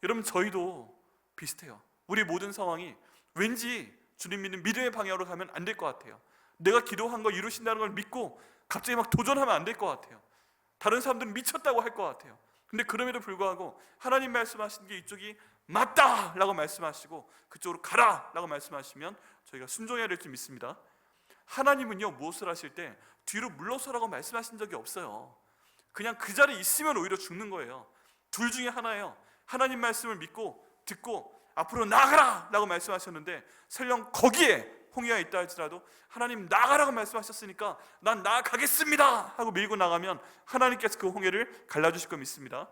여러분, 저희도 비슷해요. 우리 모든 상황이 왠지 주님 믿는 믿음의 방향으로 가면 안 될 것 같아요. 내가 기도한 거 이루신다는 걸 믿고 갑자기 막 도전하면 안 될 것 같아요. 다른 사람들은 미쳤다고 할 것 같아요. 근데 그럼에도 불구하고 하나님 말씀하신 게 이쪽이 맞다 라고 말씀하시고 그쪽으로 가라 라고 말씀하시면 저희가 순종해야 될 줄 믿습니다. 하나님은요, 무엇을 하실 때 뒤로 물러서라고 말씀하신 적이 없어요. 그냥 그 자리에 있으면 오히려 죽는 거예요. 둘 중에 하나예요. 하나님 말씀을 믿고 듣고 앞으로 나가라 라고 말씀하셨는데, 설령 거기에 홍해가 있다 할지라도 하나님 나가라고 말씀하셨으니까 난 나가겠습니다 하고 밀고 나가면 하나님께서 그 홍해를 갈라주실 거 믿습니다.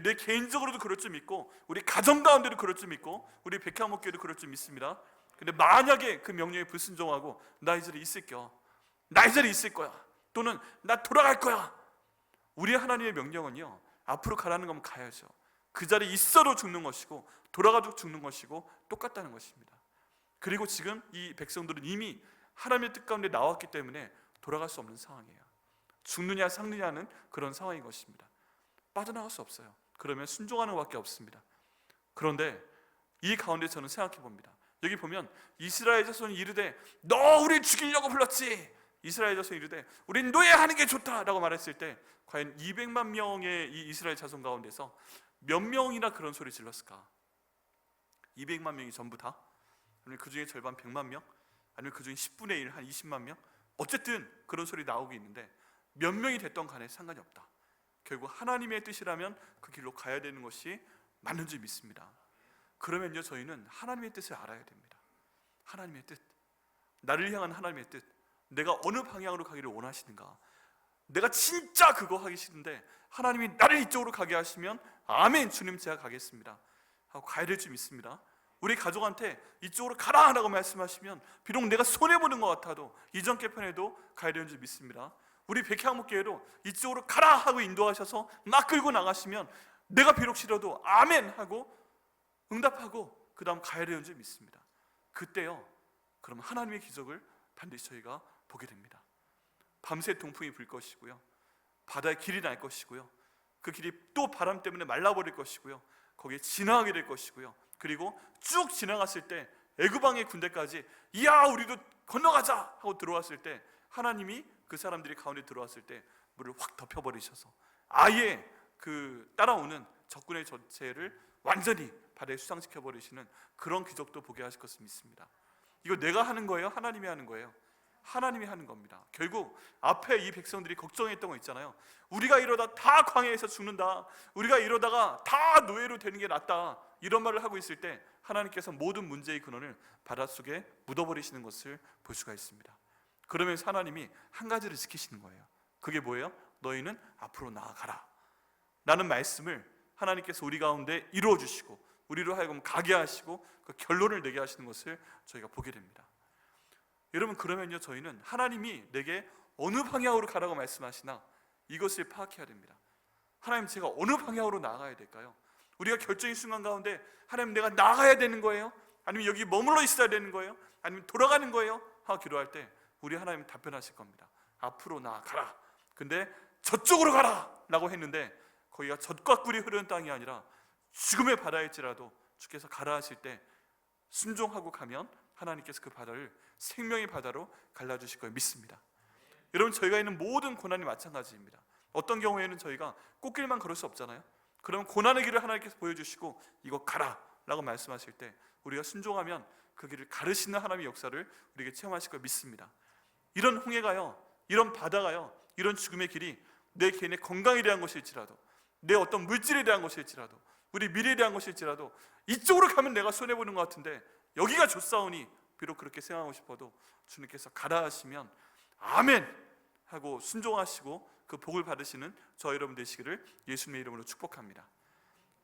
내 개인적으로도 그럴 줄 믿고, 우리 가정 가운데도 그럴 줄 믿고, 우리 백향목교회도 그럴 줄 믿습니다. 근데 만약에 그 명령에 불순종하고 나 이 자리에 있을게요, 나 이 자리에 있을 거야, 또는 나 돌아갈 거야, 우리 하나님의 명령은요, 앞으로 가라는 거면 가야죠. 그 자리에 있어도 죽는 것이고 돌아가도 죽는 것이고 똑같다는 것입니다. 그리고 지금 이 백성들은 이미 하나님의 뜻 가운데 나왔기 때문에 돌아갈 수 없는 상황이에요. 죽느냐 삭느냐는 그런 상황인 것입니다. 빠져나갈 수 없어요. 그러면 순종하는 것밖에 없습니다. 그런데 이 가운데 저는 생각해 봅니다. 여기 보면 이스라엘 자손이 이르되 너 우리 죽이려고 불렀지, 이스라엘 자손이 이르되 우린 노예하는 게 좋다라고 말했을 때 과연 200만 명의 이 이스라엘 자손 가운데서 몇 명이나 그런 소리 질렀을까? 200만 명이 전부 다? 아니면 그 중에 절반 100만 명? 아니면 그 중에 10분의 1, 한 20만 명? 어쨌든 그런 소리 나오고 있는데 몇 명이 됐던 간에 상관이 없다. 결국 하나님의 뜻이라면 그 길로 가야 되는 것이 맞는 줄 믿습니다. 그러면요, 저희는 하나님의 뜻을 알아야 됩니다. 하나님의 뜻, 나를 향한 하나님의 뜻, 내가 어느 방향으로 가기를 원하시는가. 내가 진짜 그거 하기 싫은데 하나님이 나를 이쪽으로 가게 하시면 아멘, 주님 제가 가겠습니다 하고 가야 될 줄 믿습니다. 우리 가족한테 이쪽으로 가라 라고 말씀하시면 비록 내가 손해보는 것 같아도 이전 개편에도 가야 되는 줄 믿습니다. 우리 백향목교회도 이쪽으로 가라 하고 인도하셔서 막 끌고 나가시면 내가 비록 싫어도 아멘 하고 응답하고 그 다음 가야 되는 줄 믿습니다. 그때요, 그럼 하나님의 기적을 반드시 저희가 보게 됩니다. 밤새 동풍이 불 것이고요, 바다에 길이 날 것이고요, 그 길이 또 바람 때문에 말라버릴 것이고요, 거기에 지나가게 될 것이고요, 그리고 쭉 지나갔을 때 애굽왕의 군대까지 이야 우리도 건너가자 하고 들어왔을 때 하나님이 그 사람들이 가운데 들어왔을 때 물을 확 덮여버리셔서 아예 그 따라오는 적군의 전체를 완전히 바다에 수상시켜버리시는 그런 기적도 보게 하실 것을 믿습니다. 이거 내가 하는 거예요? 하나님이 하는 거예요? 하나님이 하는 겁니다. 결국 앞에 이 백성들이 걱정했던 거 있잖아요. 우리가 이러다 다 광야에서 죽는다, 우리가 이러다가 다 노예로 되는 게 낫다, 이런 말을 하고 있을 때 하나님께서 모든 문제의 근원을 바닷속에 묻어버리시는 것을 볼 수가 있습니다. 그러면서 하나님이 한 가지를 지키시는 거예요. 그게 뭐예요? 너희는 앞으로 나아가라 라는 말씀을 하나님께서 우리 가운데 이루어 주시고 우리로 하여금 가게 하시고 그 결론을 내게 하시는 것을 저희가 보게 됩니다. 여러분, 그러면요, 저희는 하나님이 내게 어느 방향으로 가라고 말씀하시나 이것을 파악해야 됩니다. 하나님, 제가 어느 방향으로 나아가야 될까요? 우리가 결정의 순간 가운데 하나님, 내가 나가야 되는 거예요? 아니면 여기 머물러 있어야 되는 거예요? 아니면 돌아가는 거예요? 하고 기도할 때 우리 하나님 답변하실 겁니다. 앞으로 나아가라. 근데 저쪽으로 가라 라고 했는데 거기가 젖과 꿀이 흐르는 땅이 아니라 죽음의 바다일지라도 주께서 가라 하실 때 순종하고 가면 하나님께서 그 바다를 생명의 바다로 갈라주실 걸 믿습니다. 여러분, 저희가 있는 모든 고난이 마찬가지입니다. 어떤 경우에는 저희가 꽃길만 걸을 수 없잖아요. 그럼 고난의 길을 하나님께서 보여주시고 이거 가라 라고 말씀하실 때 우리가 순종하면 그 길을 가르시는 하나님의 역사를 우리에게 체험하실 걸 믿습니다. 이런 홍해가요, 이런 바다가요, 이런 죽음의 길이 내 개인의 건강에 대한 것일지라도, 내 어떤 물질에 대한 것일지라도, 우리 미래에 대한 것일지라도 이쪽으로 가면 내가 손해보는 것 같은데 여기가 좋사오니 비록 그렇게 생각하고 싶어도 주님께서 가라 하시면 아멘 하고 순종하시고 그 복을 받으시는 저 여러분 되시기를 예수님의 이름으로 축복합니다.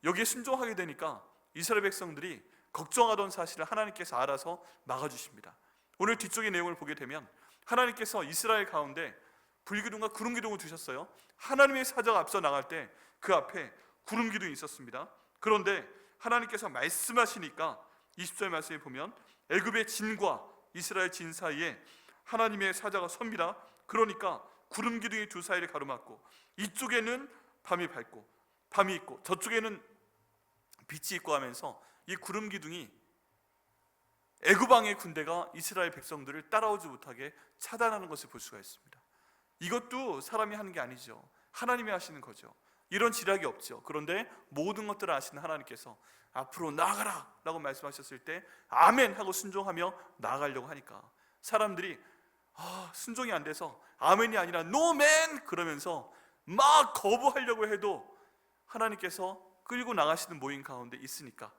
여기에 순종하게 되니까 이스라엘 백성들이 걱정하던 사실을 하나님께서 알아서 막아주십니다. 오늘 뒤쪽의 내용을 보게 되면 하나님께서 이스라엘 가운데 불기둥과 구름기둥을 두셨어요. 하나님의 사자가 앞서 나갈 때 그 앞에 구름기둥이 있었습니다. 그런데 하나님께서 말씀하시니까 20절 말씀에 보면 애굽의 진과 이스라엘 진 사이에 하나님의 사자가 섭니다. 그러니까 구름기둥이 두 사이를 가로막고 이쪽에는 밤이 있고 저쪽에는 빛이 있고 하면서 이 구름기둥이 애굽 왕의 군대가 이스라엘 백성들을 따라오지 못하게 차단하는 것을 볼 수가 있습니다. 이것도 사람이 하는 게 아니죠. 하나님이 하시는 거죠. 이런 지략이 없죠. 그런데 모든 것들을 아시는 하나님께서 앞으로 나아가라 라고 말씀하셨을 때 아멘 하고 순종하며 나아가려고 하니까 사람들이 순종이 안 돼서 아멘이 아니라 노맨 그러면서 막 거부하려고 해도 하나님께서 끌고 나가시는 모임 가운데 있으니까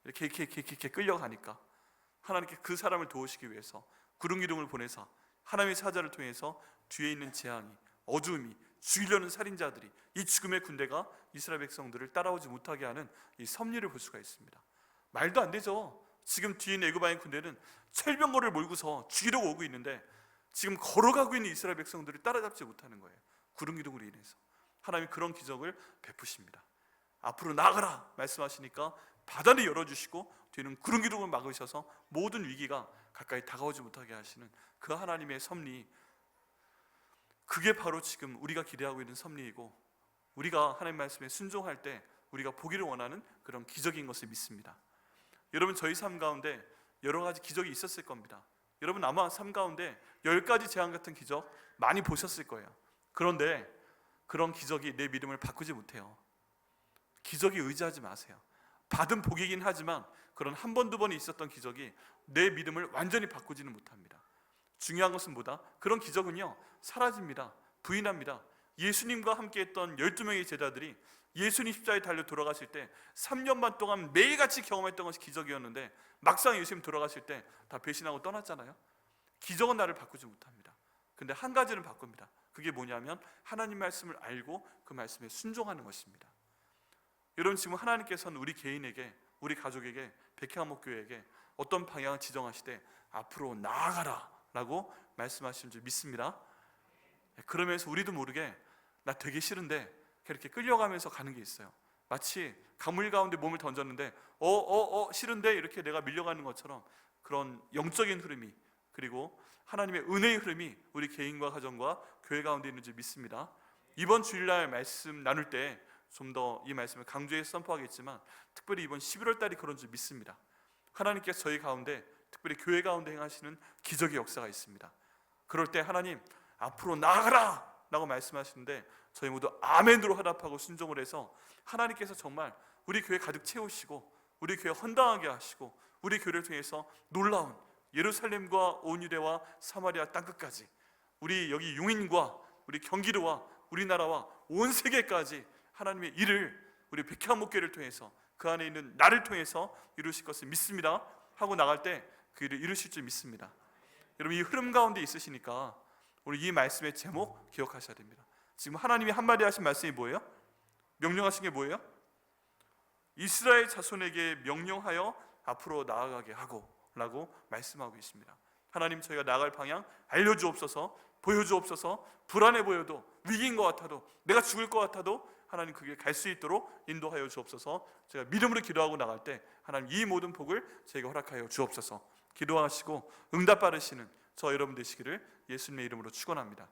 이렇게 끌려가니까 하나님께 그 사람을 도우시기 위해서 구름기둥을 보내서 하나님의 사자를 통해서 뒤에 있는 재앙이, 어두움이, 죽이려는 살인자들이, 이 죽음의 군대가 이스라엘 백성들을 따라오지 못하게 하는 이 섭리를 볼 수가 있습니다. 말도 안 되죠. 지금 뒤에 있는 애굽 왕의 군대는 철병거를 몰고서 죽이려고 오고 있는데 지금 걸어가고 있는 이스라엘 백성들을 따라잡지 못하는 거예요. 구름기둥으로 인해서 하나님이 그런 기적을 베푸십니다. 앞으로 나가라 말씀하시니까 바다를 열어주시고 뒤는 구름기둥을 막으셔서 모든 위기가 가까이 다가오지 못하게 하시는 그 하나님의 섭리, 그게 바로 지금 우리가 기대하고 있는 섭리이고 우리가 하나님 말씀에 순종할 때 우리가 보기를 원하는 그런 기적인 것을 믿습니다. 여러분, 저희 삶 가운데 여러 가지 기적이 있었을 겁니다. 여러분 아마 삶 가운데 10가지 재앙 같은 기적 많이 보셨을 거예요. 그런데 그런 기적이 내 믿음을 바꾸지 못해요. 기적에 의지하지 마세요. 받은 복이긴 하지만 그런 한 번, 두 번이 있었던 기적이 내 믿음을 완전히 바꾸지는 못합니다. 중요한 것은 뭐다? 그런 기적은요 사라집니다. 부인합니다. 예수님과 함께 했던 12명의 제자들이 예수님 십자가에 달려 돌아가실 때 3년 반 동안 매일같이 경험했던 것이 기적이었는데 막상 예수님 돌아가실 때 다 배신하고 떠났잖아요. 기적은 나를 바꾸지 못합니다. 근데 한 가지는 바꿉니다. 그게 뭐냐면 하나님 말씀을 알고 그 말씀에 순종하는 것입니다. 여러분, 지금 하나님께서는 우리 개인에게, 우리 가족에게, 백향목교회에게 어떤 방향을 지정하시되 앞으로 나아가라 라고 말씀하시는 줄 믿습니다. 그러면서 우리도 모르게 나 되게 싫은데 그렇게 끌려가면서 가는 게 있어요. 마치 강물 가운데 몸을 던졌는데 싫은데 이렇게 내가 밀려가는 것처럼 그런 영적인 흐름이, 그리고 하나님의 은혜의 흐름이 우리 개인과 가정과 교회 가운데 있는 줄 믿습니다. 이번 주일날 말씀 나눌 때 좀 더 이 말씀을 강조해서 선포하겠지만 특별히 이번 11월 달이 그런 줄 믿습니다. 하나님께서 저희 가운데, 특별히 교회 가운데 행하시는 기적의 역사가 있습니다. 그럴 때 하나님 앞으로 나아가라 라고 말씀하시는데 저희 모두 아멘으로 화답하고 순종을 해서 하나님께서 정말 우리 교회 가득 채우시고 우리 교회 헌당하게 하시고 우리 교회를 통해서 놀라운 예루살렘과 온 유대와 사마리아 땅끝까지, 우리 여기 용인과 우리 경기도와 우리나라와 온 세계까지 하나님의 일을 우리 백향 목회를 통해서, 그 안에 있는 나를 통해서 이루실 것을 믿습니다 하고 나갈 때 그 일을 이루실 줄 믿습니다. 여러분, 이 흐름 가운데 있으시니까 우리 이 말씀의 제목 기억하셔야 됩니다. 지금 하나님이 한마디 하신 말씀이 뭐예요? 명령하신 게 뭐예요? 이스라엘 자손에게 명령하여 앞으로 나아가게 하고 라고 말씀하고 있습니다. 하나님, 저희가 나아갈 방향 알려주옵소서, 보여주옵소서. 불안해 보여도, 위기인 것 같아도, 내가 죽을 것 같아도 하나님 그 길 갈 수 있도록 인도하여 주옵소서. 제가 믿음으로 기도하고 나갈 때 하나님 이 모든 복을 저에게 허락하여 주옵소서. 기도하시고 응답 받으시는 저 여러분 되시기를 예수님의 이름으로 축원합니다.